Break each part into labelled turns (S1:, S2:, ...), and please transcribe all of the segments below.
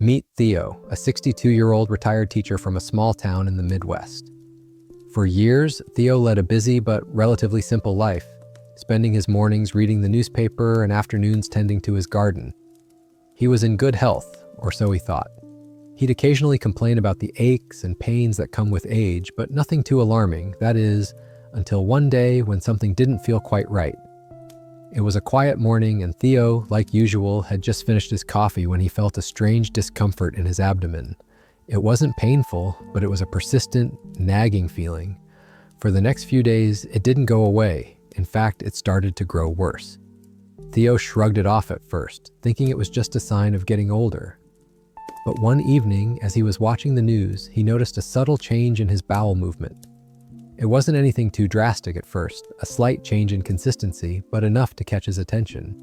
S1: Meet Theo, a 62-year-old retired teacher from a small town in the Midwest. For years, Theo led a busy but relatively simple life, spending his mornings reading the newspaper and afternoons tending to his garden. He was in good health, or so he thought. He'd occasionally complain about the aches and pains that come with age, but nothing too alarming, that is, until one day when something didn't feel quite right. It was a quiet morning, and Theo, like usual, had just finished his coffee when he felt a strange discomfort in his abdomen. It wasn't painful, but it was a persistent, nagging feeling. For the next few days, it didn't go away. In fact, it started to grow worse. Theo shrugged it off at first, thinking it was just a sign of getting older. But one evening, as he was watching the news, he noticed a subtle change in his bowel movement. It wasn't anything too drastic at first, a slight change in consistency, but enough to catch his attention.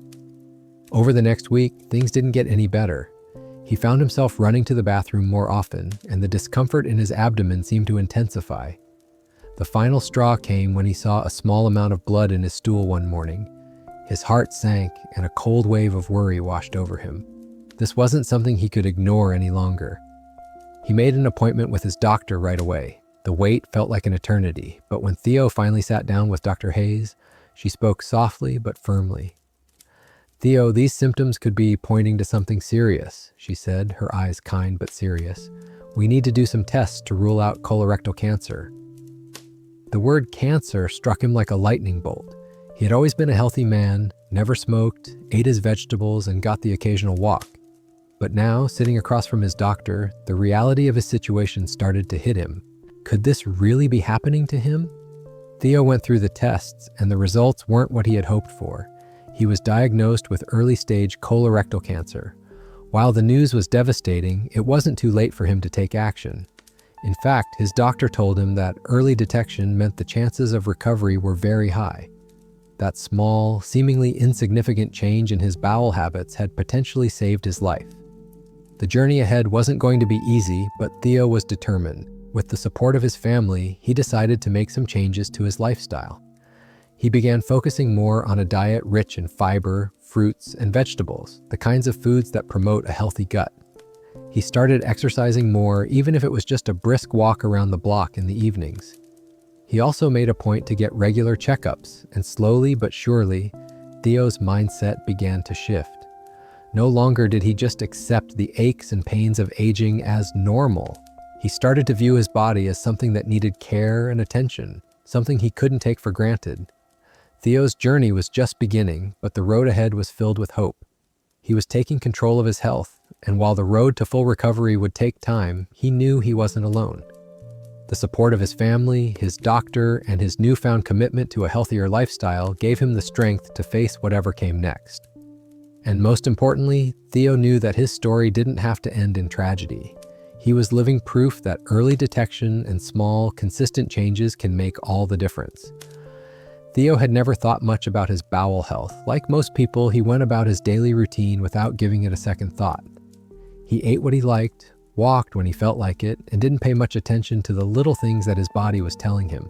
S1: Over the next week, things didn't get any better. He found himself running to the bathroom more often, and the discomfort in his abdomen seemed to intensify. The final straw came when he saw a small amount of blood in his stool one morning. His heart sank, and a cold wave of worry washed over him. This wasn't something he could ignore any longer. He made an appointment with his doctor right away. The wait felt like an eternity, but when Theo finally sat down with Dr. Hayes, she spoke softly but firmly. "Theo, these symptoms could be pointing to something serious," she said, her eyes kind but serious. "We need to do some tests to rule out colorectal cancer." The word cancer struck him like a lightning bolt. He had always been a healthy man, never smoked, ate his vegetables, and got the occasional walk. But now, sitting across from his doctor, the reality of his situation started to hit him. Could this really be happening to him? Theo went through the tests, and the results weren't what he had hoped for. He was diagnosed with early-stage colorectal cancer. While the news was devastating, it wasn't too late for him to take action. In fact, his doctor told him that early detection meant the chances of recovery were very high. That small, seemingly insignificant change in his bowel habits had potentially saved his life. The journey ahead wasn't going to be easy, but Theo was determined. With the support of his family, he decided to make some changes to his lifestyle. He began focusing more on a diet rich in fiber, fruits, and vegetables, the kinds of foods that promote a healthy gut. He started exercising more, even if it was just a brisk walk around the block in the evenings. He also made a point to get regular checkups, and slowly but surely, Theo's mindset began to shift. No longer did he just accept the aches and pains of aging as normal. He started to view his body as something that needed care and attention, something he couldn't take for granted. Theo's journey was just beginning, but the road ahead was filled with hope. He was taking control of his health, and while the road to full recovery would take time, he knew he wasn't alone. The support of his family, his doctor, and his newfound commitment to a healthier lifestyle gave him the strength to face whatever came next. And most importantly, Theo knew that his story didn't have to end in tragedy. He was living proof that early detection and small, consistent changes can make all the difference. Theo had never thought much about his bowel health. Like most people, he went about his daily routine without giving it a second thought. He ate what he liked, walked when he felt like it, and didn't pay much attention to the little things that his body was telling him.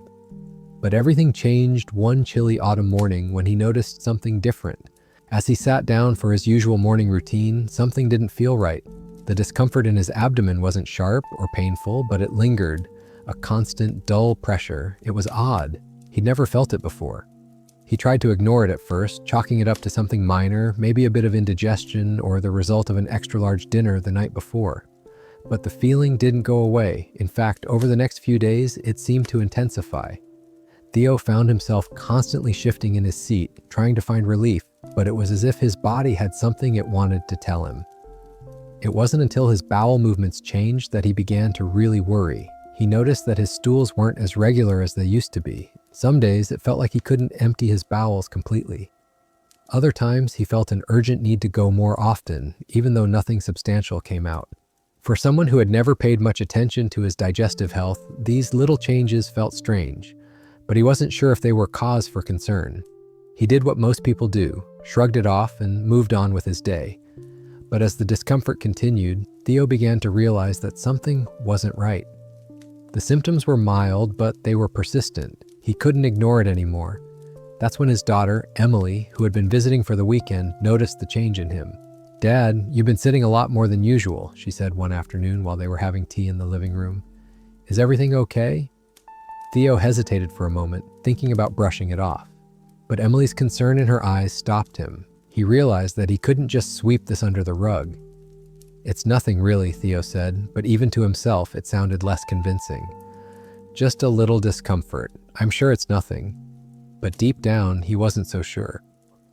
S1: But everything changed one chilly autumn morning when he noticed something different. As he sat down for his usual morning routine, something didn't feel right. The discomfort in his abdomen wasn't sharp or painful, but it lingered, a constant, dull pressure. It was odd. He'd never felt it before. He tried to ignore it at first, chalking it up to something minor, maybe a bit of indigestion or the result of an extra-large dinner the night before. But the feeling didn't go away. In fact, over the next few days, it seemed to intensify. Theo found himself constantly shifting in his seat, trying to find relief, but it was as if his body had something it wanted to tell him. It wasn't until his bowel movements changed that he began to really worry. He noticed that his stools weren't as regular as they used to be. Some days, it felt like he couldn't empty his bowels completely. Other times, he felt an urgent need to go more often, even though nothing substantial came out. For someone who had never paid much attention to his digestive health, these little changes felt strange, but he wasn't sure if they were cause for concern. He did what most people do, shrugged it off, and moved on with his day. But as the discomfort continued, Theo began to realize that something wasn't right. The symptoms were mild, but they were persistent. He couldn't ignore it anymore. That's when his daughter, Emily, who had been visiting for the weekend, noticed the change in him. "Dad, you've been sitting a lot more than usual," she said one afternoon while they were having tea in the living room. "Is everything okay?" Theo hesitated for a moment, thinking about brushing it off. But Emily's concern in her eyes stopped him. He realized that he couldn't just sweep this under the rug. "It's nothing really," Theo said, but even to himself it sounded less convincing. "Just a little discomfort. I'm sure it's nothing." But deep down, he wasn't so sure.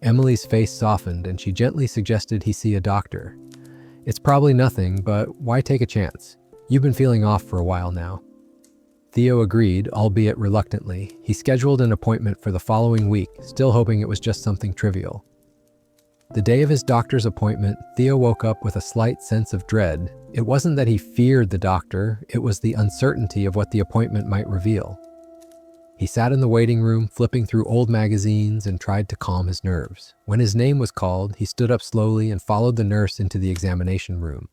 S1: Emily's face softened and she gently suggested he see a doctor. "It's probably nothing, but why take a chance? You've been feeling off for a while now." Theo agreed, albeit reluctantly. He scheduled an appointment for the following week, still hoping it was just something trivial. The day of his doctor's appointment, Theo woke up with a slight sense of dread. It wasn't that he feared the doctor, it was the uncertainty of what the appointment might reveal. He sat in the waiting room, flipping through old magazines and tried to calm his nerves. When his name was called, he stood up slowly and followed the nurse into the examination room.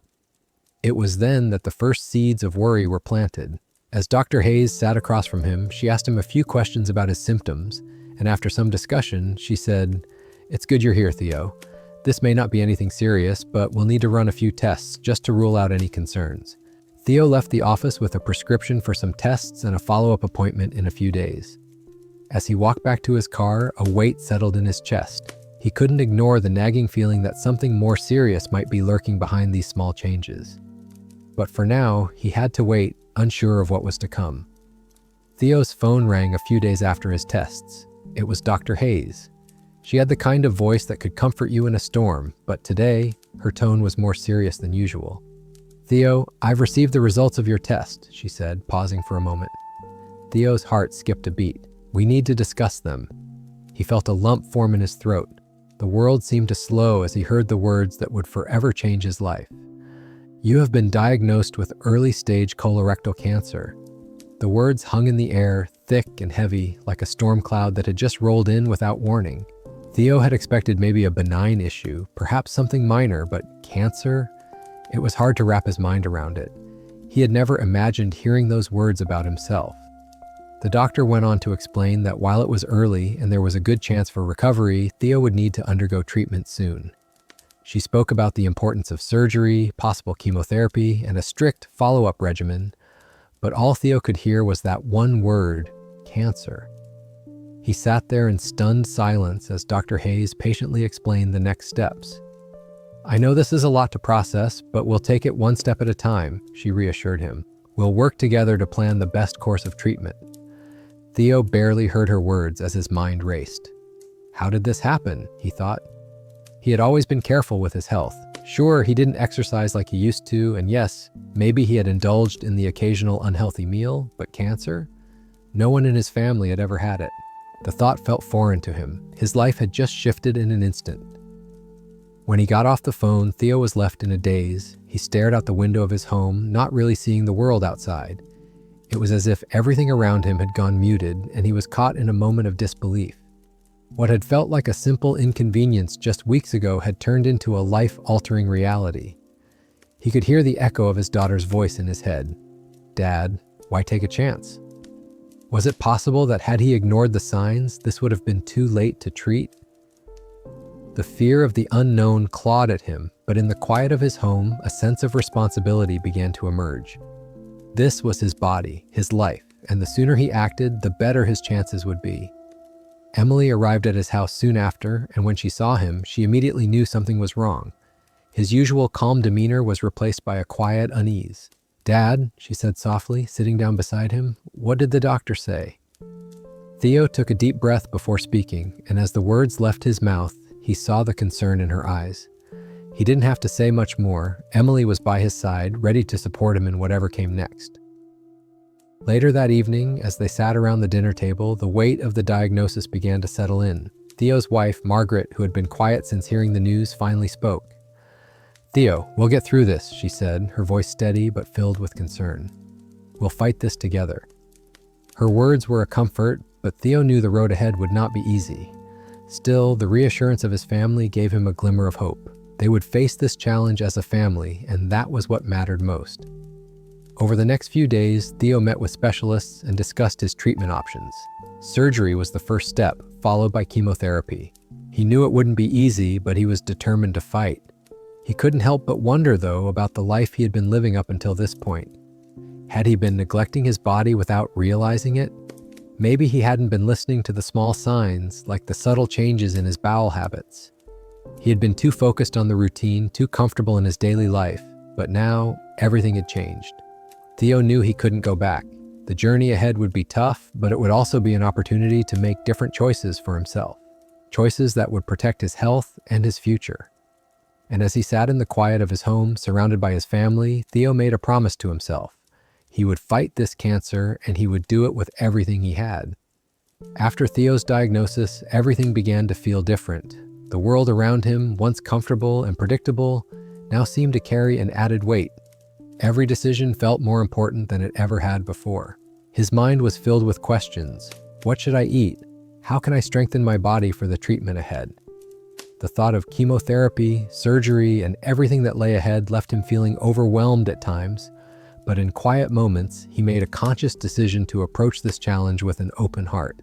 S1: It was then that the first seeds of worry were planted. As Dr. Hayes sat across from him, she asked him a few questions about his symptoms, and after some discussion, she said, "It's good you're here, Theo. This may not be anything serious, but we'll need to run a few tests just to rule out any concerns." Theo left the office with a prescription for some tests and a follow-up appointment in a few days. As he walked back to his car, a weight settled in his chest. He couldn't ignore the nagging feeling that something more serious might be lurking behind these small changes. But for now, he had to wait, unsure of what was to come. Theo's phone rang a few days after his tests. It was Dr. Hayes. She had the kind of voice that could comfort you in a storm, but today, her tone was more serious than usual. "Theo, I've received the results of your test," she said, pausing for a moment. Theo's heart skipped a beat. "We need to discuss them." He felt a lump form in his throat. The world seemed to slow as he heard the words that would forever change his life. "You have been diagnosed with early-stage colorectal cancer." The words hung in the air, thick and heavy, like a storm cloud that had just rolled in without warning. Theo had expected maybe a benign issue, perhaps something minor, but cancer? It was hard to wrap his mind around it. He had never imagined hearing those words about himself. The doctor went on to explain that while it was early and there was a good chance for recovery, Theo would need to undergo treatment soon. She spoke about the importance of surgery, possible chemotherapy, and a strict follow-up regimen, but all Theo could hear was that one word, cancer. He sat there in stunned silence as Dr. Hayes patiently explained the next steps. "I know this is a lot to process, but we'll take it one step at a time," she reassured him. "We'll work together to plan the best course of treatment." Theo barely heard her words as his mind raced. How did this happen, he thought. He had always been careful with his health. Sure, he didn't exercise like he used to, and yes, maybe he had indulged in the occasional unhealthy meal, but cancer? No one in his family had ever had it. The thought felt foreign to him. His life had just shifted in an instant. When he got off the phone, Theo was left in a daze. He stared out the window of his home, not really seeing the world outside. It was as if everything around him had gone muted, and he was caught in a moment of disbelief. What had felt like a simple inconvenience just weeks ago had turned into a life-altering reality. He could hear the echo of his daughter's voice in his head. "Dad, why take a chance?" Was it possible that had he ignored the signs, this would have been too late to treat? The fear of the unknown clawed at him, but in the quiet of his home, a sense of responsibility began to emerge. This was his body, his life, and the sooner he acted, the better his chances would be. Emily arrived at his house soon after, and when she saw him, she immediately knew something was wrong. His usual calm demeanor was replaced by a quiet unease. "Dad," she said softly, sitting down beside him, "what did the doctor say?" Theo took a deep breath before speaking, and as the words left his mouth, he saw the concern in her eyes. He didn't have to say much more. Emily was by his side, ready to support him in whatever came next. Later that evening, as they sat around the dinner table, the weight of the diagnosis began to settle in. Theo's wife, Margaret, who had been quiet since hearing the news, finally spoke. "Theo, we'll get through this," she said, her voice steady but filled with concern. "We'll fight this together." Her words were a comfort, but Theo knew the road ahead would not be easy. Still, the reassurance of his family gave him a glimmer of hope. They would face this challenge as a family, and that was what mattered most. Over the next few days, Theo met with specialists and discussed his treatment options. Surgery was the first step, followed by chemotherapy. He knew it wouldn't be easy, but he was determined to fight. He couldn't help but wonder, though, about the life he had been living up until this point. Had he been neglecting his body without realizing it? Maybe he hadn't been listening to the small signs, like the subtle changes in his bowel habits. He had been too focused on the routine, too comfortable in his daily life, but now everything had changed. Theo knew he couldn't go back. The journey ahead would be tough, but it would also be an opportunity to make different choices for himself. Choices that would protect his health and his future. And as he sat in the quiet of his home, surrounded by his family, Theo made a promise to himself. He would fight this cancer, and he would do it with everything he had. After Theo's diagnosis, everything began to feel different. The world around him, once comfortable and predictable, now seemed to carry an added weight. Every decision felt more important than it ever had before. His mind was filled with questions. What should I eat? How can I strengthen my body for the treatment ahead? The thought of chemotherapy, surgery, and everything that lay ahead left him feeling overwhelmed at times, but in quiet moments, he made a conscious decision to approach this challenge with an open heart.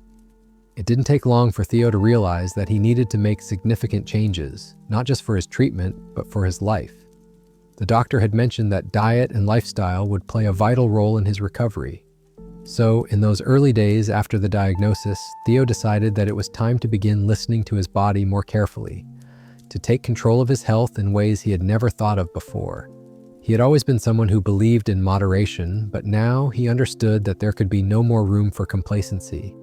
S1: It didn't take long for Theo to realize that he needed to make significant changes, not just for his treatment, but for his life. The doctor had mentioned that diet and lifestyle would play a vital role in his recovery. So, in those early days after the diagnosis, Theo decided that it was time to begin listening to his body more carefully, to take control of his health in ways he had never thought of before. He had always been someone who believed in moderation, but now he understood that there could be no more room for complacency.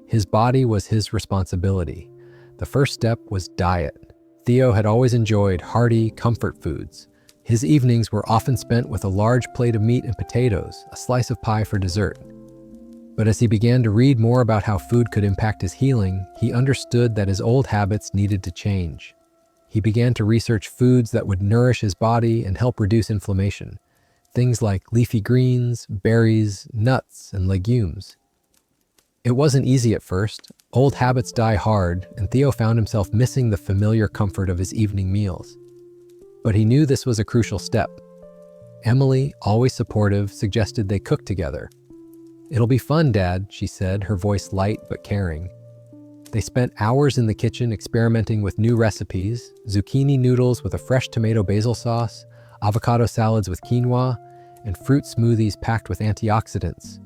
S1: His body was his responsibility. The first step was diet. Theo had always enjoyed hearty, comfort foods. His evenings were often spent with a large plate of meat and potatoes, a slice of pie for dessert. But as he began to read more about how food could impact his healing, he understood that his old habits needed to change. He began to research foods that would nourish his body and help reduce inflammation. Things like leafy greens, berries, nuts, and legumes. It wasn't easy at first. Old habits die hard, and Theo found himself missing the familiar comfort of his evening meals. But he knew this was a crucial step. Emily, always supportive, suggested they cook together. "It'll be fun, Dad," she said, her voice light but caring. They spent hours in the kitchen experimenting with new recipes: zucchini noodles with a fresh tomato basil sauce, avocado salads with quinoa, and fruit smoothies packed with antioxidants.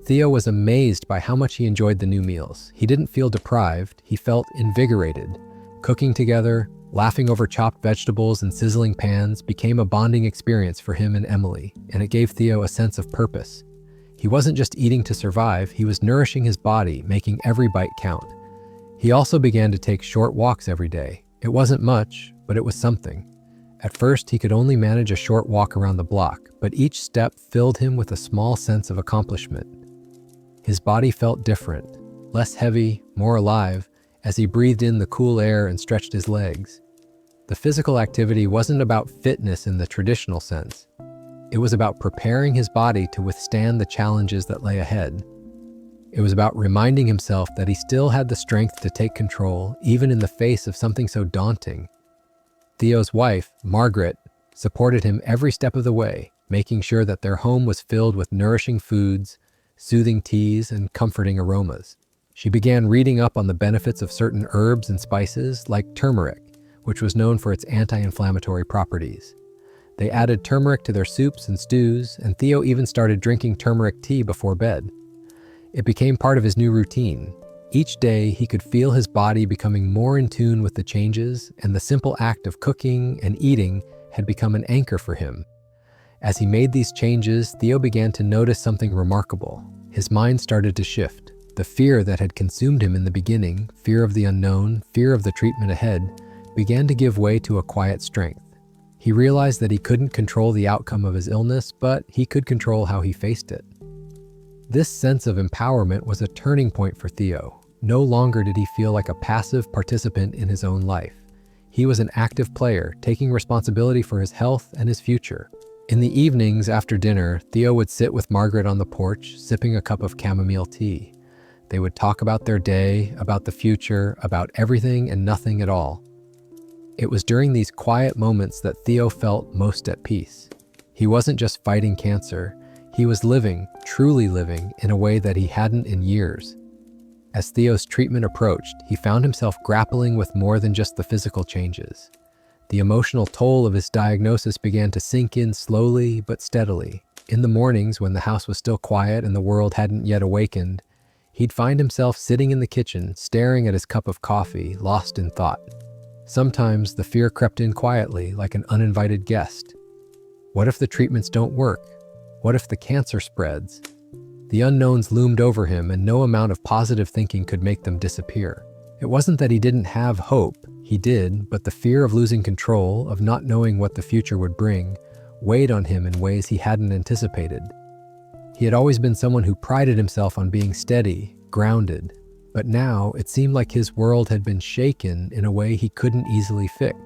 S1: Theo was amazed by how much he enjoyed the new meals. He didn't feel deprived, he felt invigorated. Cooking together, laughing over chopped vegetables and sizzling pans became a bonding experience for him and Emily, and it gave Theo a sense of purpose. He wasn't just eating to survive, he was nourishing his body, making every bite count. He also began to take short walks every day. It wasn't much, but it was something. At first, he could only manage a short walk around the block, but each step filled him with a small sense of accomplishment. His body felt different, less heavy, more alive, as he breathed in the cool air and stretched his legs. The physical activity wasn't about fitness in the traditional sense. It was about preparing his body to withstand the challenges that lay ahead. It was about reminding himself that he still had the strength to take control, even in the face of something so daunting. Theo's wife, Margaret, supported him every step of the way, making sure that their home was filled with nourishing foods, soothing teas, and comforting aromas. She began reading up on the benefits of certain herbs and spices, like turmeric, which was known for its anti-inflammatory properties. They added turmeric to their soups and stews, and Theo even started drinking turmeric tea before bed. It became part of his new routine. Each day, he could feel his body becoming more in tune with the changes, and the simple act of cooking and eating had become an anchor for him. As he made these changes, Theo began to notice something remarkable. His mind started to shift. The fear that had consumed him in the beginning, fear of the unknown, fear of the treatment ahead, began to give way to a quiet strength. He realized that he couldn't control the outcome of his illness, but he could control how he faced it. This sense of empowerment was a turning point for Theo. No longer did he feel like a passive participant in his own life. He was an active player, taking responsibility for his health and his future. In the evenings after dinner, Theo would sit with Margaret on the porch, sipping a cup of chamomile tea. They would talk about their day, about the future, about everything and nothing at all. It was during these quiet moments that Theo felt most at peace. He wasn't just fighting cancer, he was living, truly living, in a way that he hadn't in years. As Theo's treatment approached, he found himself grappling with more than just the physical changes. The emotional toll of his diagnosis began to sink in slowly but steadily. In the mornings, when the house was still quiet and the world hadn't yet awakened, he'd find himself sitting in the kitchen, staring at his cup of coffee, lost in thought. Sometimes the fear crept in quietly, like an uninvited guest. What if the treatments don't work? What if the cancer spreads? The unknowns loomed over him, and no amount of positive thinking could make them disappear. It wasn't that he didn't have hope. He did, but the fear of losing control, of not knowing what the future would bring, weighed on him in ways he hadn't anticipated. He had always been someone who prided himself on being steady, grounded, but now it seemed like his world had been shaken in a way he couldn't easily fix.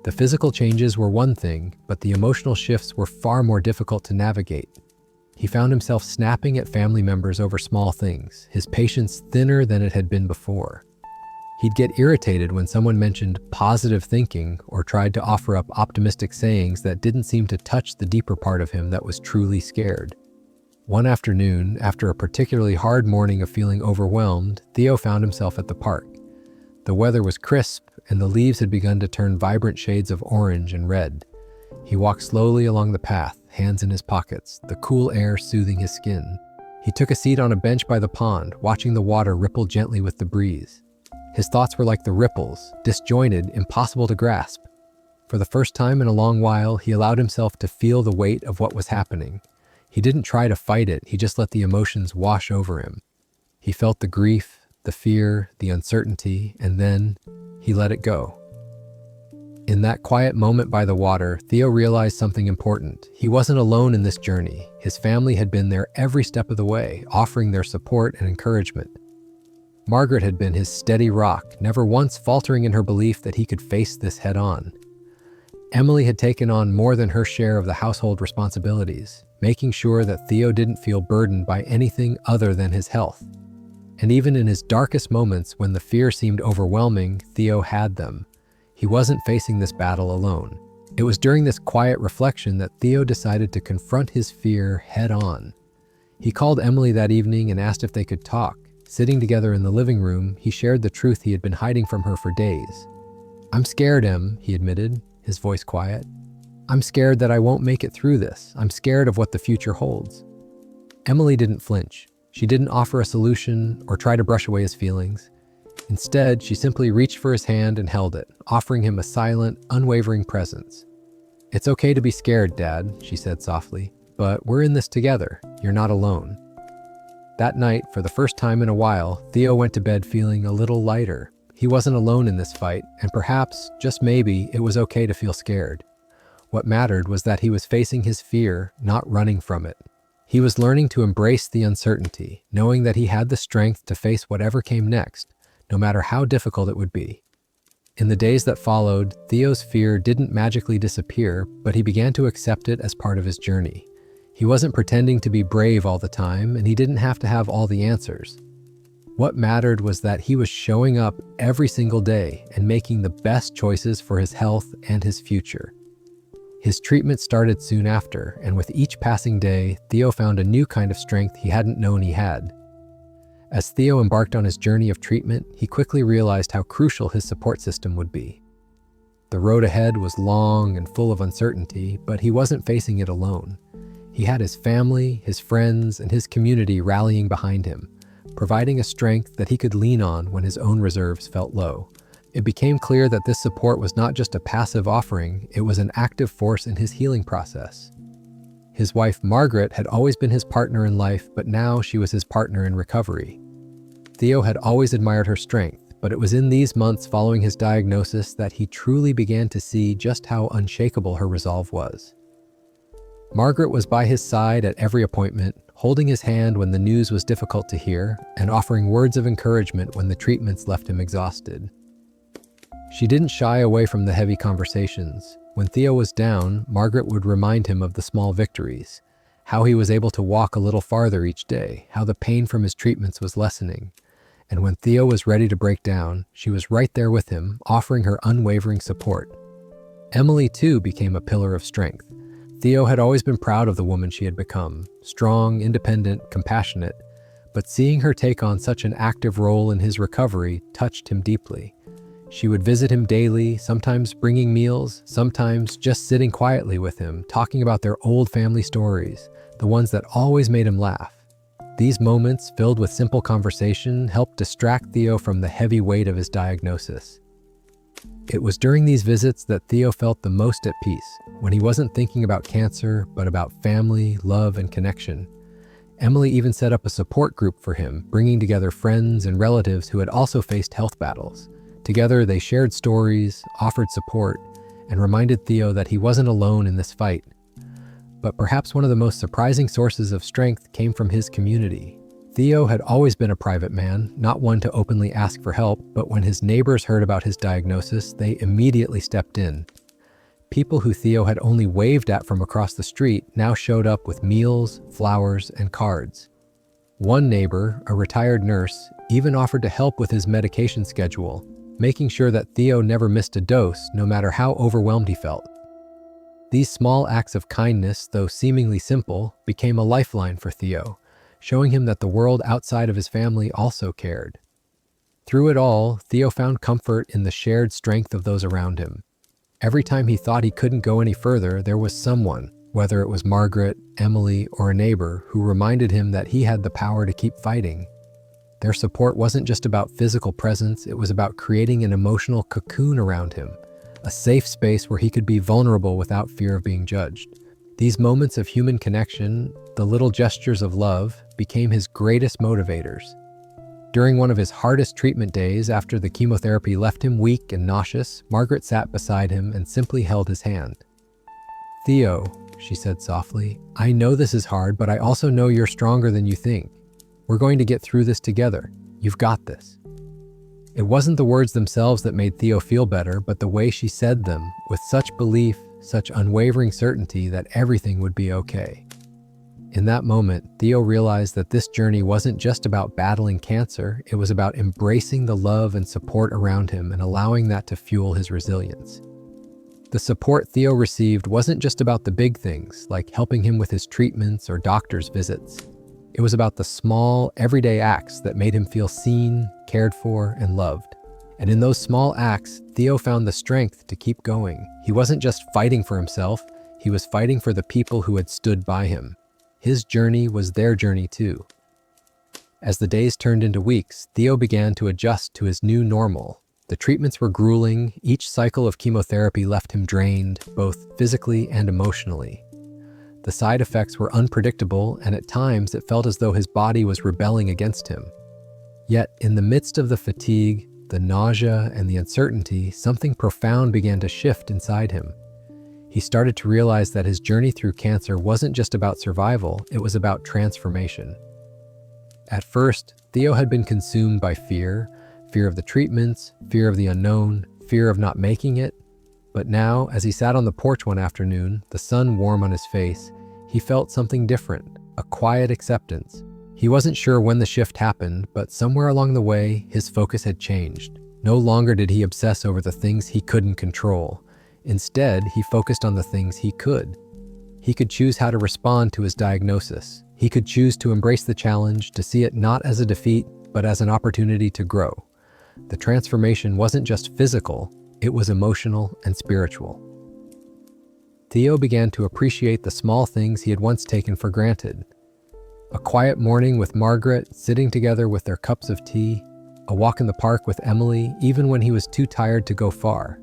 S1: The physical changes were one thing, but the emotional shifts were far more difficult to navigate. He found himself snapping at family members over small things, his patience thinner than it had been before. He'd get irritated when someone mentioned positive thinking or tried to offer up optimistic sayings that didn't seem to touch the deeper part of him that was truly scared. One afternoon, after a particularly hard morning of feeling overwhelmed, Theo found himself at the park. The weather was crisp, and the leaves had begun to turn vibrant shades of orange and red. He walked slowly along the path, hands in his pockets, the cool air soothing his skin. He took a seat on a bench by the pond, watching the water ripple gently with the breeze. His thoughts were like the ripples, disjointed, impossible to grasp. For the first time in a long while, he allowed himself to feel the weight of what was happening. He didn't try to fight it, he just let the emotions wash over him. He felt the grief, the fear, the uncertainty, and then he let it go. In that quiet moment by the water, Theo realized something important. He wasn't alone in this journey. His family had been there every step of the way, offering their support and encouragement. Margaret had been his steady rock, never once faltering in her belief that he could face this head-on. Emily had taken on more than her share of the household responsibilities, making sure that Theo didn't feel burdened by anything other than his health. And even in his darkest moments, when the fear seemed overwhelming, Theo had them. He wasn't facing this battle alone. It was during this quiet reflection that Theo decided to confront his fear head-on. He called Emily that evening and asked if they could talk. Sitting together in the living room, he shared the truth he had been hiding from her for days. "I'm scared, Em," he admitted, his voice quiet. "I'm scared that I won't make it through this. I'm scared of what the future holds." Emily didn't flinch. She didn't offer a solution or try to brush away his feelings. Instead, she simply reached for his hand and held it, offering him a silent, unwavering presence. "It's okay to be scared, Dad," she said softly, "but we're in this together. You're not alone." That night, for the first time in a while, Theo went to bed feeling a little lighter. He wasn't alone in this fight, and perhaps, just maybe, it was okay to feel scared. What mattered was that he was facing his fear, not running from it. He was learning to embrace the uncertainty, knowing that he had the strength to face whatever came next, no matter how difficult it would be. In the days that followed, Theo's fear didn't magically disappear, but he began to accept it as part of his journey. He wasn't pretending to be brave all the time, and he didn't have to have all the answers. What mattered was that he was showing up every single day and making the best choices for his health and his future. His treatment started soon after, and with each passing day, Theo found a new kind of strength he hadn't known he had. As Theo embarked on his journey of treatment, he quickly realized how crucial his support system would be. The road ahead was long and full of uncertainty, but he wasn't facing it alone. He had his family, his friends, and his community rallying behind him, providing a strength that he could lean on when his own reserves felt low. It became clear that this support was not just a passive offering, it was an active force in his healing process. His wife, Margaret, had always been his partner in life, but now she was his partner in recovery. Theo had always admired her strength, but it was in these months following his diagnosis that he truly began to see just how unshakable her resolve was. Margaret was by his side at every appointment, holding his hand when the news was difficult to hear, and offering words of encouragement when the treatments left him exhausted. She didn't shy away from the heavy conversations. When Theo was down, Margaret would remind him of the small victories, how he was able to walk a little farther each day, how the pain from his treatments was lessening. And when Theo was ready to break down, she was right there with him, offering her unwavering support. Emily, too, became a pillar of strength. Theo had always been proud of the woman she had become, strong, independent, compassionate, but seeing her take on such an active role in his recovery touched him deeply. She would visit him daily, sometimes bringing meals, sometimes just sitting quietly with him, talking about their old family stories, the ones that always made him laugh. These moments, filled with simple conversation, helped distract Theo from the heavy weight of his diagnosis. It was during these visits that Theo felt the most at peace, when he wasn't thinking about cancer, but about family, love, and connection. Emily even set up a support group for him, bringing together friends and relatives who had also faced health battles. Together, they shared stories, offered support, and reminded Theo that he wasn't alone in this fight. But perhaps one of the most surprising sources of strength came from his community. Theo had always been a private man, not one to openly ask for help, but when his neighbors heard about his diagnosis, they immediately stepped in. People who Theo had only waved at from across the street now showed up with meals, flowers, and cards. One neighbor, a retired nurse, even offered to help with his medication schedule, making sure that Theo never missed a dose, no matter how overwhelmed he felt. These small acts of kindness, though seemingly simple, became a lifeline for Theo, showing him that the world outside of his family also cared. Through it all, Theo found comfort in the shared strength of those around him. Every time he thought he couldn't go any further, there was someone, whether it was Margaret, Emily, or a neighbor, who reminded him that he had the power to keep fighting. Their support wasn't just about physical presence, it was about creating an emotional cocoon around him, a safe space where he could be vulnerable without fear of being judged. These moments of human connection, the little gestures of love, became his greatest motivators. During one of his hardest treatment days, after the chemotherapy left him weak and nauseous, Margaret sat beside him and simply held his hand. "Theo," she said softly, "I know this is hard, but I also know you're stronger than you think. We're going to get through this together. You've got this." It wasn't the words themselves that made Theo feel better, but the way she said them, with such belief, such unwavering certainty that everything would be okay. In that moment, Theo realized that this journey wasn't just about battling cancer, it was about embracing the love and support around him and allowing that to fuel his resilience. The support Theo received wasn't just about the big things, like helping him with his treatments or doctor's visits. It was about the small, everyday acts that made him feel seen, cared for, and loved. And in those small acts, Theo found the strength to keep going. He wasn't just fighting for himself, he was fighting for the people who had stood by him. His journey was their journey too. As the days turned into weeks, Theo began to adjust to his new normal. The treatments were grueling, each cycle of chemotherapy left him drained, both physically and emotionally. The side effects were unpredictable, and at times it felt as though his body was rebelling against him. Yet, in the midst of the fatigue, the nausea, and the uncertainty, something profound began to shift inside him. He started to realize that his journey through cancer wasn't just about survival, it was about transformation. At first, Theo had been consumed by fear of the treatments, fear of the unknown, fear of not making it. But now, as he sat on the porch one afternoon, the sun warm on his face, he felt something different, a quiet acceptance. He wasn't sure when the shift happened, but somewhere along the way, his focus had changed. No longer did he obsess over the things he couldn't control. Instead, he focused on the things he could. He could choose how to respond to his diagnosis. He could choose to embrace the challenge, to see it not as a defeat, but as an opportunity to grow. The transformation wasn't just physical, it was emotional and spiritual. Theo began to appreciate the small things he had once taken for granted. A quiet morning with Margaret, sitting together with their cups of tea, a walk in the park with Emily, even when he was too tired to go far.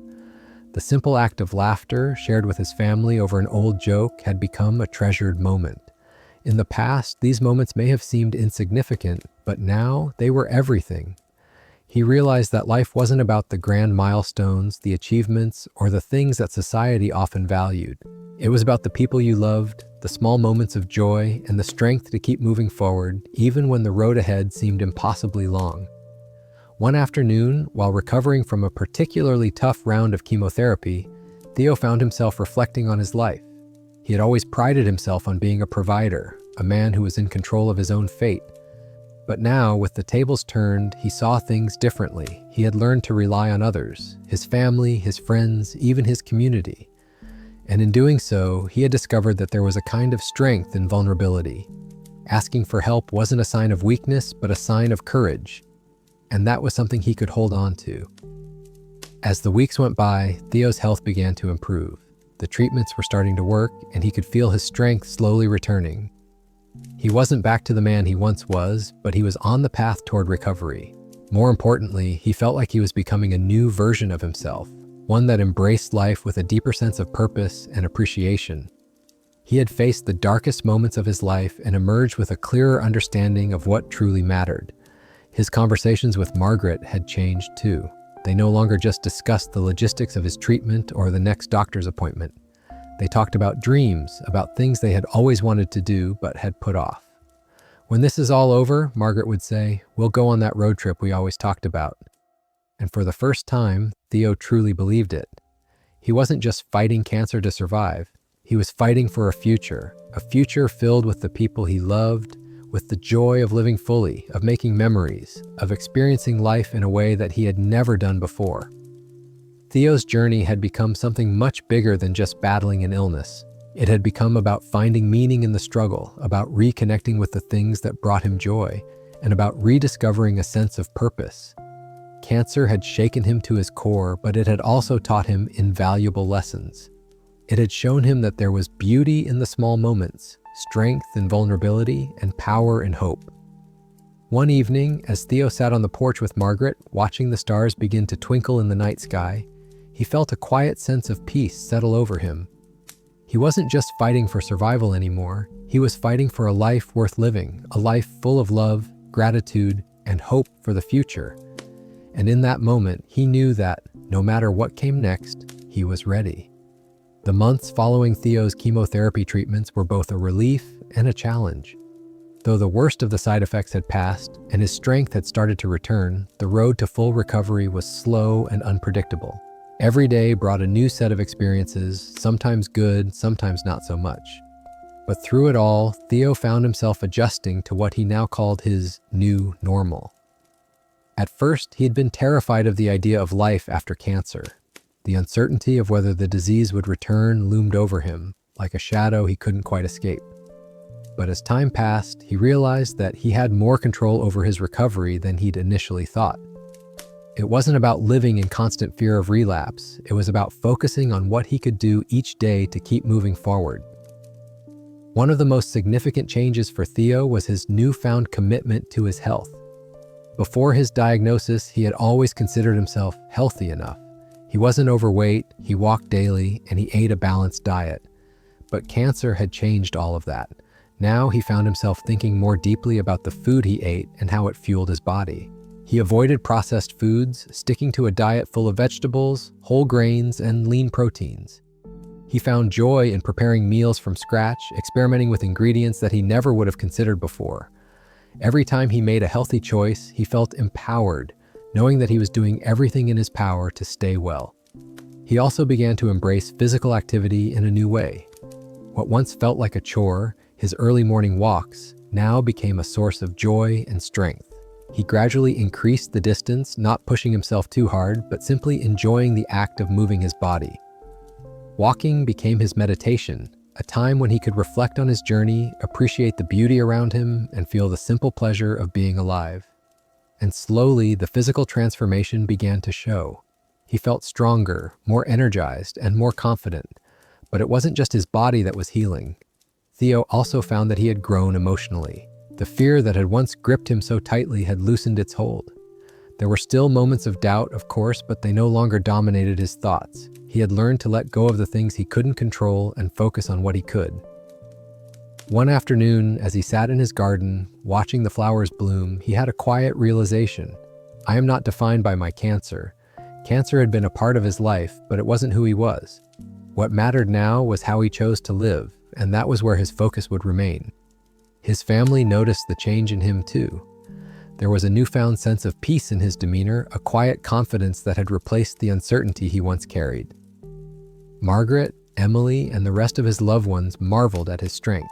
S1: The simple act of laughter, shared with his family over an old joke, had become a treasured moment. In the past, these moments may have seemed insignificant, but now they were everything. He realized that life wasn't about the grand milestones, the achievements, or the things that society often valued. It was about the people you loved, the small moments of joy, and the strength to keep moving forward, even when the road ahead seemed impossibly long. One afternoon, while recovering from a particularly tough round of chemotherapy, Theo found himself reflecting on his life. He had always prided himself on being a provider, a man who was in control of his own fate. But now, with the tables turned, he saw things differently. He had learned to rely on others, his family, his friends, even his community. And in doing so, he had discovered that there was a kind of strength in vulnerability. Asking for help wasn't a sign of weakness, but a sign of courage. And that was something he could hold on to. As the weeks went by, Theo's health began to improve. The treatments were starting to work, and he could feel his strength slowly returning. He wasn't back to the man he once was, but he was on the path toward recovery. More importantly, he felt like he was becoming a new version of himself, one that embraced life with a deeper sense of purpose and appreciation. He had faced the darkest moments of his life and emerged with a clearer understanding of what truly mattered. His conversations with Margaret had changed too. They no longer just discussed the logistics of his treatment or the next doctor's appointment. They talked about dreams, about things they had always wanted to do but had put off. "When this is all over," Margaret would say, "we'll go on that road trip we always talked about." And for the first time, Theo truly believed it. He wasn't just fighting cancer to survive. He was fighting for a future filled with the people he loved, with the joy of living fully, of making memories, of experiencing life in a way that he had never done before. Theo's journey had become something much bigger than just battling an illness. It had become about finding meaning in the struggle, about reconnecting with the things that brought him joy, and about rediscovering a sense of purpose. Cancer had shaken him to his core, but it had also taught him invaluable lessons. It had shown him that there was beauty in the small moments, strength in vulnerability, and power in hope. One evening, as Theo sat on the porch with Margaret, watching the stars begin to twinkle in the night sky, he felt a quiet sense of peace settle over him. He wasn't just fighting for survival anymore. He was fighting for a life worth living, a life full of love, gratitude, and hope for the future. And in that moment, he knew that, no matter what came next, he was ready. The months following Theo's chemotherapy treatments were both a relief and a challenge. Though the worst of the side effects had passed and his strength had started to return, the road to full recovery was slow and unpredictable. Every day brought a new set of experiences, sometimes good, sometimes not so much. But through it all, Theo found himself adjusting to what he now called his new normal. At first, he had been terrified of the idea of life after cancer. The uncertainty of whether the disease would return loomed over him, like a shadow he couldn't quite escape. But as time passed, he realized that he had more control over his recovery than he'd initially thought. It wasn't about living in constant fear of relapse. It was about focusing on what he could do each day to keep moving forward. One of the most significant changes for Theo was his newfound commitment to his health. Before his diagnosis, he had always considered himself healthy enough. He wasn't overweight, he walked daily, and he ate a balanced diet. But cancer had changed all of that. Now he found himself thinking more deeply about the food he ate and how it fueled his body. He avoided processed foods, sticking to a diet full of vegetables, whole grains, and lean proteins. He found joy in preparing meals from scratch, experimenting with ingredients that he never would have considered before. Every time he made a healthy choice, he felt empowered, knowing that he was doing everything in his power to stay well. He also began to embrace physical activity in a new way. What once felt like a chore, his early morning walks, now became a source of joy and strength. He gradually increased the distance, not pushing himself too hard, but simply enjoying the act of moving his body. Walking became his meditation, a time when he could reflect on his journey, appreciate the beauty around him, and feel the simple pleasure of being alive. And slowly, the physical transformation began to show. He felt stronger, more energized, and more confident. But it wasn't just his body that was healing. Theo also found that he had grown emotionally. The fear that had once gripped him so tightly had loosened its hold. There were still moments of doubt, of course, but they no longer dominated his thoughts. He had learned to let go of the things he couldn't control and focus on what he could. One afternoon, as he sat in his garden, watching the flowers bloom, he had a quiet realization. I am not defined by my cancer. Cancer had been a part of his life, but it wasn't who he was. What mattered now was how he chose to live, and that was where his focus would remain. His family noticed the change in him too. There was a newfound sense of peace in his demeanor, a quiet confidence that had replaced the uncertainty he once carried. Margaret, Emily, and the rest of his loved ones marveled at his strength.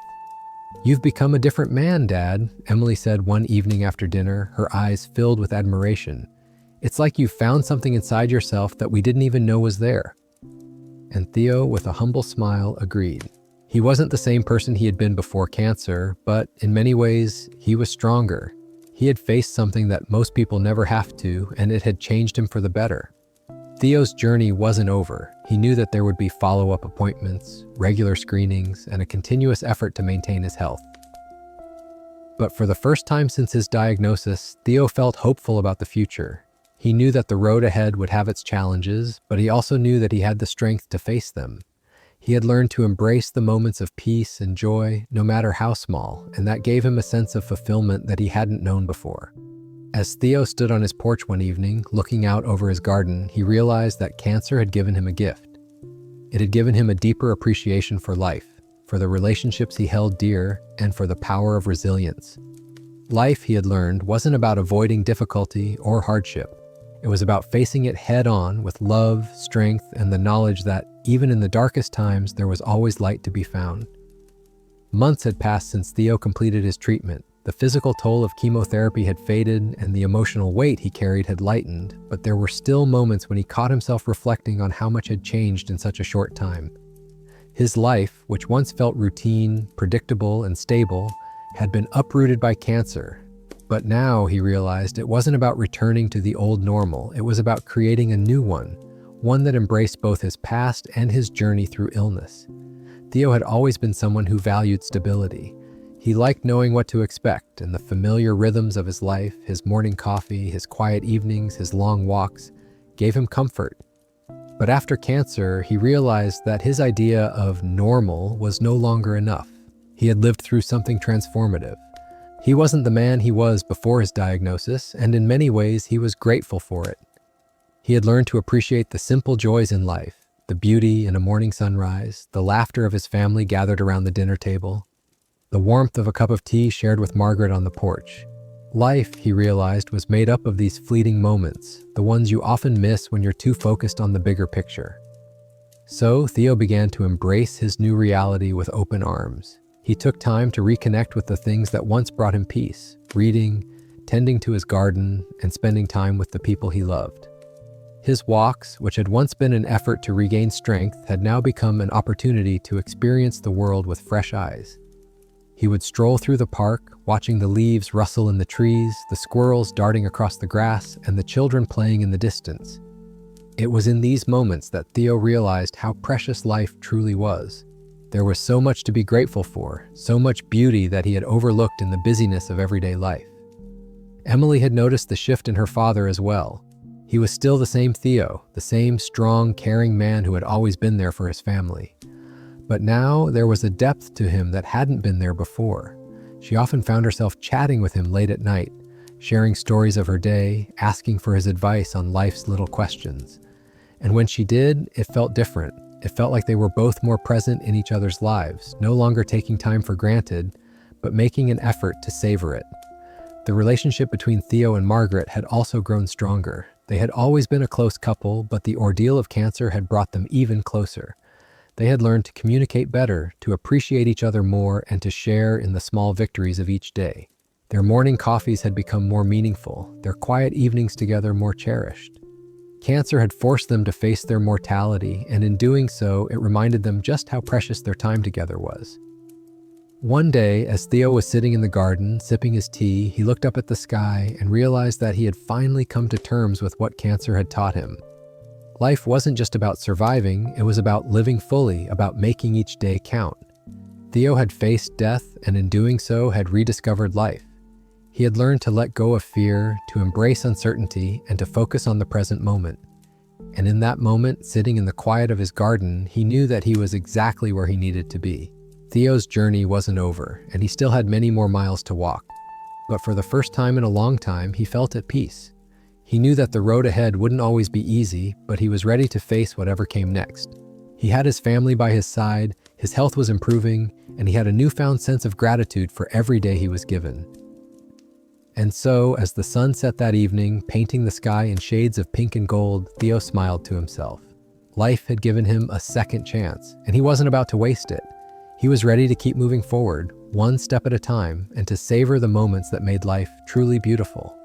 S1: "You've become a different man, Dad," Emily said one evening after dinner, her eyes filled with admiration. "It's like you've found something inside yourself that we didn't even know was there." And Theo, with a humble smile, agreed. He wasn't the same person he had been before cancer, but in many ways, he was stronger. He had faced something that most people never have to, and it had changed him for the better. Theo's journey wasn't over. He knew that there would be follow-up appointments, regular screenings, and a continuous effort to maintain his health. But for the first time since his diagnosis, Theo felt hopeful about the future. He knew that the road ahead would have its challenges, but he also knew that he had the strength to face them. He had learned to embrace the moments of peace and joy, no matter how small, and that gave him a sense of fulfillment that he hadn't known before. As Theo stood on his porch one evening, looking out over his garden, he realized that cancer had given him a gift. It had given him a deeper appreciation for life, for the relationships he held dear, and for the power of resilience. Life, he had learned, wasn't about avoiding difficulty or hardship. It was about facing it head-on with love, strength, and the knowledge that, even in the darkest times, there was always light to be found. Months had passed since Theo completed his treatment. The physical toll of chemotherapy had faded, and the emotional weight he carried had lightened, but there were still moments when he caught himself reflecting on how much had changed in such a short time. His life, which once felt routine, predictable, and stable, had been uprooted by cancer. But now, he realized, it wasn't about returning to the old normal. It was about creating a new one that embraced both his past and his journey through illness. Theo had always been someone who valued stability. He liked knowing what to expect, and the familiar rhythms of his life, his morning coffee, his quiet evenings, his long walks, gave him comfort. But after cancer, he realized that his idea of normal was no longer enough. He had lived through something transformative. He wasn't the man he was before his diagnosis, and in many ways he was grateful for it. He had learned to appreciate the simple joys in life, the beauty in a morning sunrise, the laughter of his family gathered around the dinner table, the warmth of a cup of tea shared with Margaret on the porch. Life, he realized, was made up of these fleeting moments, the ones you often miss when you're too focused on the bigger picture. So Theo began to embrace his new reality with open arms. He took time to reconnect with the things that once brought him peace, reading, tending to his garden, and spending time with the people he loved. His walks, which had once been an effort to regain strength, had now become an opportunity to experience the world with fresh eyes. He would stroll through the park, watching the leaves rustle in the trees, the squirrels darting across the grass, and the children playing in the distance. It was in these moments that Theo realized how precious life truly was. There was so much to be grateful for, so much beauty that he had overlooked in the busyness of everyday life. Emily had noticed the shift in her father as well. He was still the same Theo, the same strong, caring man who had always been there for his family. But now there was a depth to him that hadn't been there before. She often found herself chatting with him late at night, sharing stories of her day, asking for his advice on life's little questions. And when she did, it felt different. It felt like they were both more present in each other's lives, no longer taking time for granted, but making an effort to savor it. The relationship between Theo and Margaret had also grown stronger. They had always been a close couple, but the ordeal of cancer had brought them even closer. They had learned to communicate better, to appreciate each other more, and to share in the small victories of each day. Their morning coffees had become more meaningful, their quiet evenings together more cherished. Cancer had forced them to face their mortality, and in doing so, it reminded them just how precious their time together was. One day, as Theo was sitting in the garden, sipping his tea, he looked up at the sky and realized that he had finally come to terms with what cancer had taught him. Life wasn't just about surviving, it was about living fully, about making each day count. Theo had faced death, and in doing so, had rediscovered life. He had learned to let go of fear, to embrace uncertainty, and to focus on the present moment. And in that moment, sitting in the quiet of his garden, he knew that he was exactly where he needed to be. Theo's journey wasn't over, and he still had many more miles to walk. But for the first time in a long time, he felt at peace. He knew that the road ahead wouldn't always be easy, but he was ready to face whatever came next. He had his family by his side, his health was improving, and he had a newfound sense of gratitude for every day he was given. And so, as the sun set that evening, painting the sky in shades of pink and gold, Theo smiled to himself. Life had given him a second chance, and he wasn't about to waste it. He was ready to keep moving forward, one step at a time, and to savor the moments that made life truly beautiful.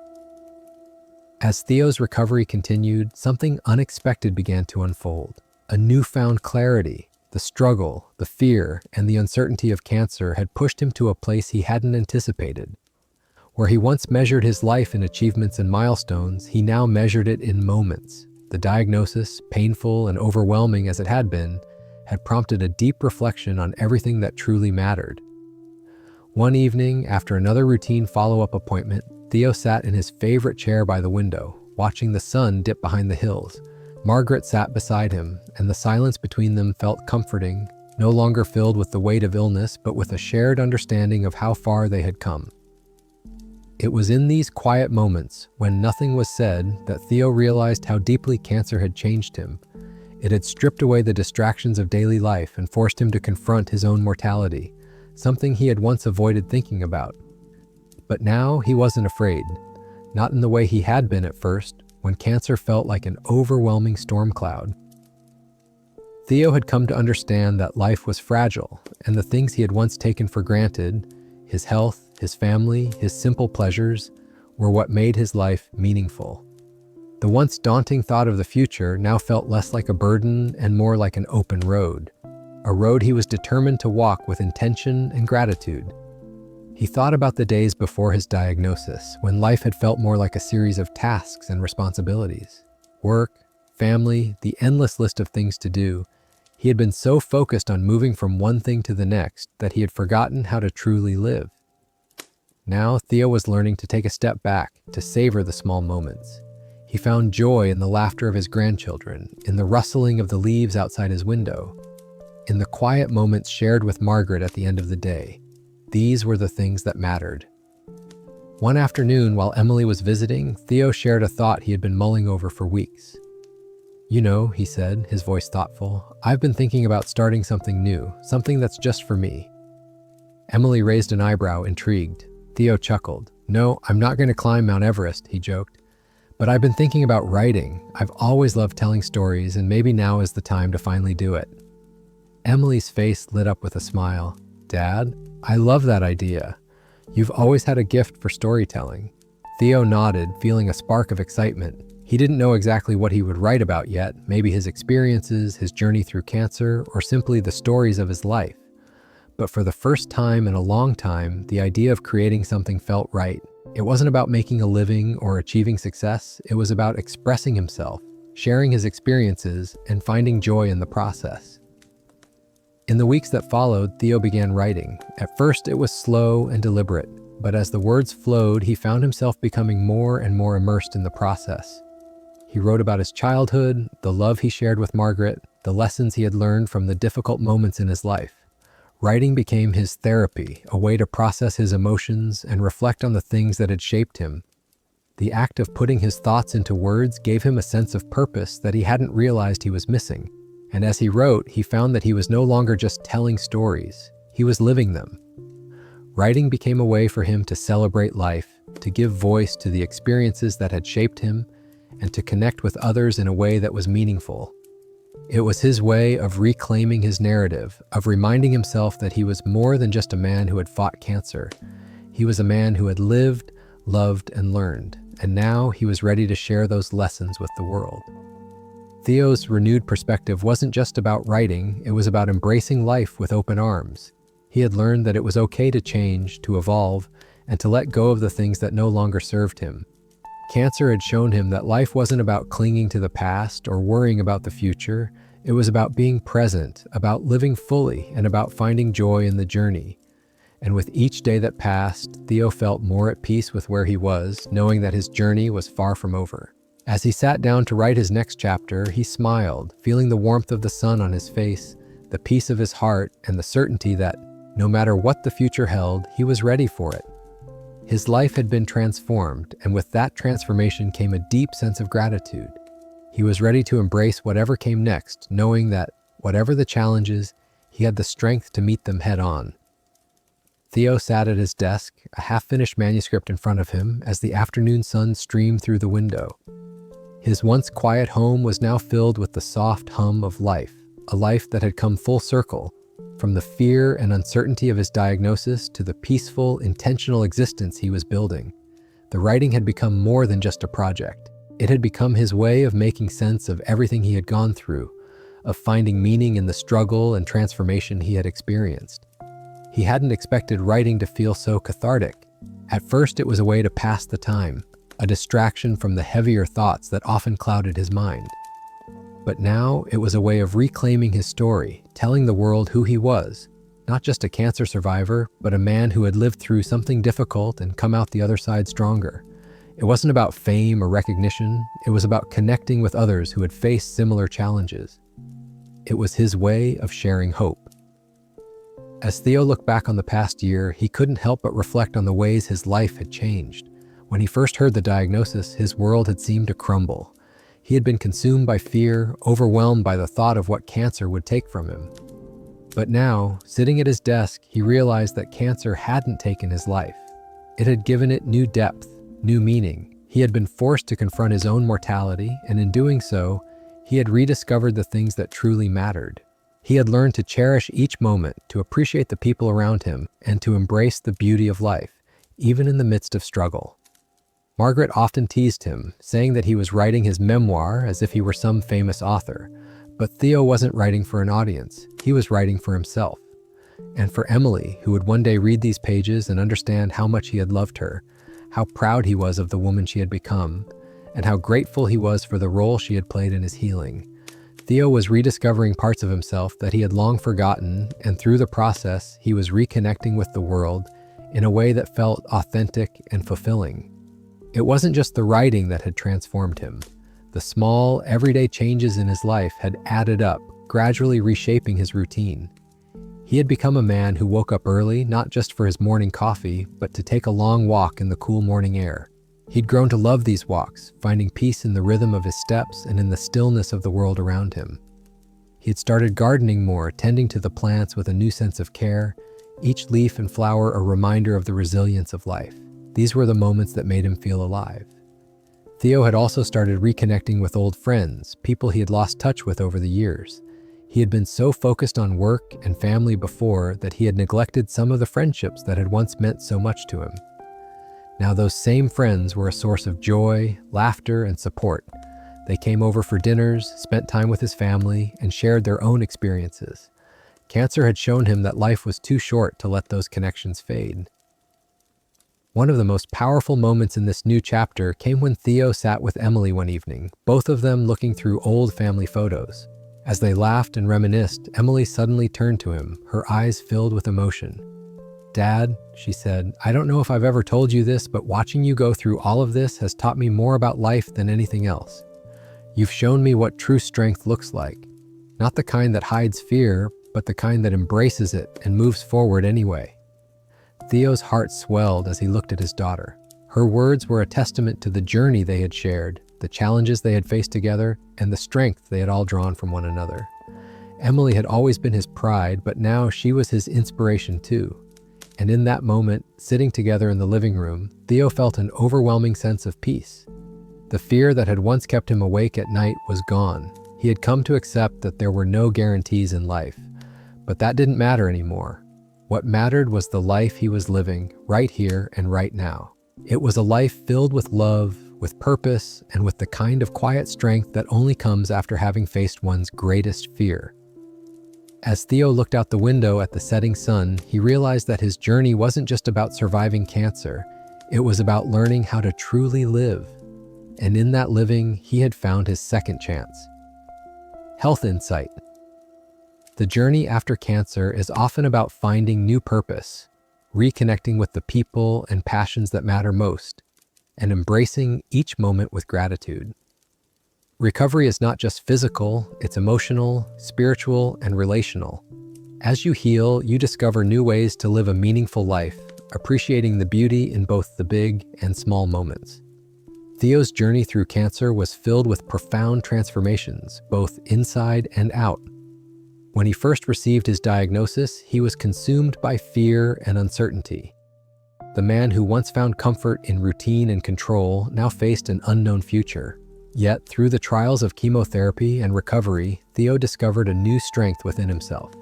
S1: As Theo's recovery continued, something unexpected began to unfold. A newfound clarity. The struggle, the fear, and the uncertainty of cancer had pushed him to a place he hadn't anticipated. Where he once measured his life in achievements and milestones, he now measured it in moments. The diagnosis, painful and overwhelming as it had been, had prompted a deep reflection on everything that truly mattered. One evening, after another routine follow-up appointment, Theo sat in his favorite chair by the window, watching the sun dip behind the hills. Margaret sat beside him, and the silence between them felt comforting, no longer filled with the weight of illness, but with a shared understanding of how far they had come. It was in these quiet moments, when nothing was said, that Theo realized how deeply cancer had changed him. It had stripped away the distractions of daily life and forced him to confront his own mortality, something he had once avoided thinking about. But now he wasn't afraid, not in the way he had been at first, when cancer felt like an overwhelming storm cloud. Theo had come to understand that life was fragile, and the things he had once taken for granted, his health, his family, his simple pleasures, were what made his life meaningful. The once daunting thought of the future now felt less like a burden and more like an open road, a road he was determined to walk with intention and gratitude. He thought about the days before his diagnosis, when life had felt more like a series of tasks and responsibilities. Work, family, the endless list of things to do. He had been so focused on moving from one thing to the next that he had forgotten how to truly live. Now Theo was learning to take a step back, to savor the small moments. He found joy in the laughter of his grandchildren, in the rustling of the leaves outside his window, in the quiet moments shared with Margaret at the end of the day. These were the things that mattered. One afternoon, while Emily was visiting, Theo shared a thought he had been mulling over for weeks. "You know," he said, his voice thoughtful, "I've been thinking about starting something new, something that's just for me." Emily raised an eyebrow, intrigued. Theo chuckled. "No, I'm not going to climb Mount Everest," he joked. "But I've been thinking about writing. I've always loved telling stories, and maybe now is the time to finally do it." Emily's face lit up with a smile. "Dad, I love that idea. You've always had a gift for storytelling." Theo nodded, feeling a spark of excitement. He didn't know exactly what he would write about yet, maybe his experiences, his journey through cancer, or simply the stories of his life. But for the first time in a long time, the idea of creating something felt right. It wasn't about making a living or achieving success. It was about expressing himself, sharing his experiences, and finding joy in the process. In the weeks that followed, Theo began writing. At first, it was slow and deliberate, but as the words flowed, he found himself becoming more and more immersed in the process. He wrote about his childhood, the love he shared with Margaret, the lessons he had learned from the difficult moments in his life. Writing became his therapy, a way to process his emotions and reflect on the things that had shaped him. The act of putting his thoughts into words gave him a sense of purpose that he hadn't realized he was missing. And as he wrote, he found that he was no longer just telling stories, he was living them. Writing became a way for him to celebrate life, to give voice to the experiences that had shaped him, and to connect with others in a way that was meaningful. It was his way of reclaiming his narrative, of reminding himself that he was more than just a man who had fought cancer. He was a man who had lived, loved, and learned, and now he was ready to share those lessons with the world. Theo's renewed perspective wasn't just about writing, it was about embracing life with open arms. He had learned that it was okay to change, to evolve, and to let go of the things that no longer served him. Cancer had shown him that life wasn't about clinging to the past or worrying about the future. It was about being present, about living fully, and about finding joy in the journey. And with each day that passed, Theo felt more at peace with where he was, knowing that his journey was far from over. As he sat down to write his next chapter, he smiled, feeling the warmth of the sun on his face, the peace of his heart, and the certainty that, no matter what the future held, he was ready for it. His life had been transformed, and with that transformation came a deep sense of gratitude. He was ready to embrace whatever came next, knowing that, whatever the challenges, he had the strength to meet them head-on. Theo sat at his desk, a half-finished manuscript in front of him, as the afternoon sun streamed through the window. His once quiet home was now filled with the soft hum of life, a life that had come full circle, from the fear and uncertainty of his diagnosis to the peaceful, intentional existence he was building. The writing had become more than just a project. It had become his way of making sense of everything he had gone through, of finding meaning in the struggle and transformation he had experienced. He hadn't expected writing to feel so cathartic. At first, it was a way to pass the time, a distraction from the heavier thoughts that often clouded his mind. But now it was a way of reclaiming his story, telling the world who he was, not just a cancer survivor, but a man who had lived through something difficult and come out the other side stronger. It wasn't about fame or recognition, it was about connecting with others who had faced similar challenges. It was his way of sharing hope. As Theo looked back on the past year, he couldn't help but reflect on the ways his life had changed. When he first heard the diagnosis, his world had seemed to crumble. He had been consumed by fear, overwhelmed by the thought of what cancer would take from him. But now, sitting at his desk, he realized that cancer hadn't taken his life. It had given it new depth, new meaning. He had been forced to confront his own mortality, and in doing so, he had rediscovered the things that truly mattered. He had learned to cherish each moment, to appreciate the people around him, and to embrace the beauty of life, even in the midst of struggle. Margaret often teased him, saying that he was writing his memoir as if he were some famous author. But Theo wasn't writing for an audience, he was writing for himself. And for Emily, who would one day read these pages and understand how much he had loved her, how proud he was of the woman she had become, and how grateful he was for the role she had played in his healing. Theo was rediscovering parts of himself that he had long forgotten, and through the process, he was reconnecting with the world in a way that felt authentic and fulfilling. It wasn't just the writing that had transformed him. The small, everyday changes in his life had added up, gradually reshaping his routine. He had become a man who woke up early, not just for his morning coffee, but to take a long walk in the cool morning air. He'd grown to love these walks, finding peace in the rhythm of his steps and in the stillness of the world around him. He had started gardening more, tending to the plants with a new sense of care, each leaf and flower a reminder of the resilience of life. These were the moments that made him feel alive. Theo had also started reconnecting with old friends, people he had lost touch with over the years. He had been so focused on work and family before that he had neglected some of the friendships that had once meant so much to him. Now those same friends were a source of joy, laughter, and support. They came over for dinners, spent time with his family, and shared their own experiences. Cancer had shown him that life was too short to let those connections fade. One of the most powerful moments in this new chapter came when Theo sat with Emily one evening, both of them looking through old family photos. As they laughed and reminisced, Emily suddenly turned to him, her eyes filled with emotion. "Dad," she said, "I don't know if I've ever told you this, but watching you go through all of this has taught me more about life than anything else. You've shown me what true strength looks like. Not the kind that hides fear, but the kind that embraces it and moves forward anyway." Theo's heart swelled as he looked at his daughter. Her words were a testament to the journey they had shared, the challenges they had faced together, and the strength they had all drawn from one another. Emily had always been his pride, but now she was his inspiration too. And in that moment, sitting together in the living room, Theo felt an overwhelming sense of peace. The fear that had once kept him awake at night was gone. He had come to accept that there were no guarantees in life. But that didn't matter anymore. What mattered was the life he was living, right here and right now. It was a life filled with love, with purpose, and with the kind of quiet strength that only comes after having faced one's greatest fear. As Theo looked out the window at the setting sun, he realized that his journey wasn't just about surviving cancer. It was about learning how to truly live. And in that living, he had found his second chance. Health insight. The journey after cancer is often about finding new purpose, reconnecting with the people and passions that matter most, and embracing each moment with gratitude. Recovery is not just physical, it's emotional, spiritual, and relational. As you heal, you discover new ways to live a meaningful life, appreciating the beauty in both the big and small moments. Theo's journey through cancer was filled with profound transformations, both inside and out. When he first received his diagnosis, he was consumed by fear and uncertainty. The man who once found comfort in routine and control now faced an unknown future. Yet, through the trials of chemotherapy and recovery, Theo discovered a new strength within himself.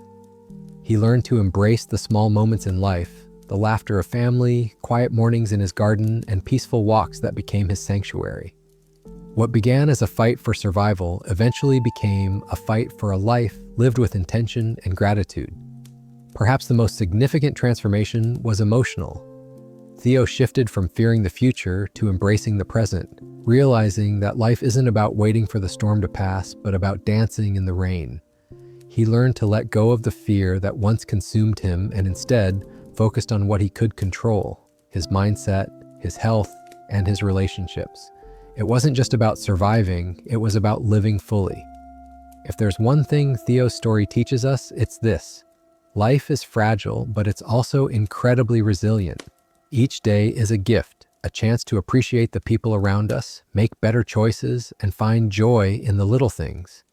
S1: He learned to embrace the small moments in life, the laughter of family, quiet mornings in his garden, and peaceful walks that became his sanctuary. What began as a fight for survival eventually became a fight for a life lived with intention and gratitude. Perhaps the most significant transformation was emotional. Theo shifted from fearing the future to embracing the present, realizing that life isn't about waiting for the storm to pass, but about dancing in the rain. He learned to let go of the fear that once consumed him and instead focused on what he could control: his mindset, his health, and his relationships. It wasn't just about surviving, it was about living fully. If there's one thing Theo's story teaches us, it's this: life is fragile, but it's also incredibly resilient. Each day is a gift, a chance to appreciate the people around us, make better choices, and find joy in the little things.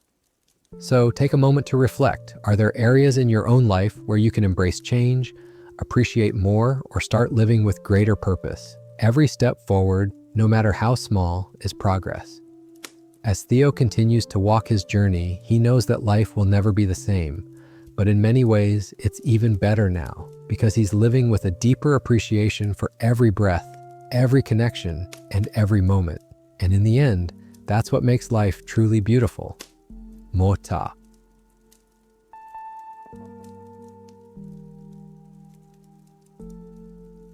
S1: So take a moment to reflect. Are there areas in your own life where you can embrace change, appreciate more, or start living with greater purpose? Every step forward, no matter how small, is progress. As Theo continues to walk his journey, he knows that life will never be the same, but in many ways, it's even better now, because he's living with a deeper appreciation for every breath, every connection, and every moment. And in the end, that's what makes life truly beautiful. Mota.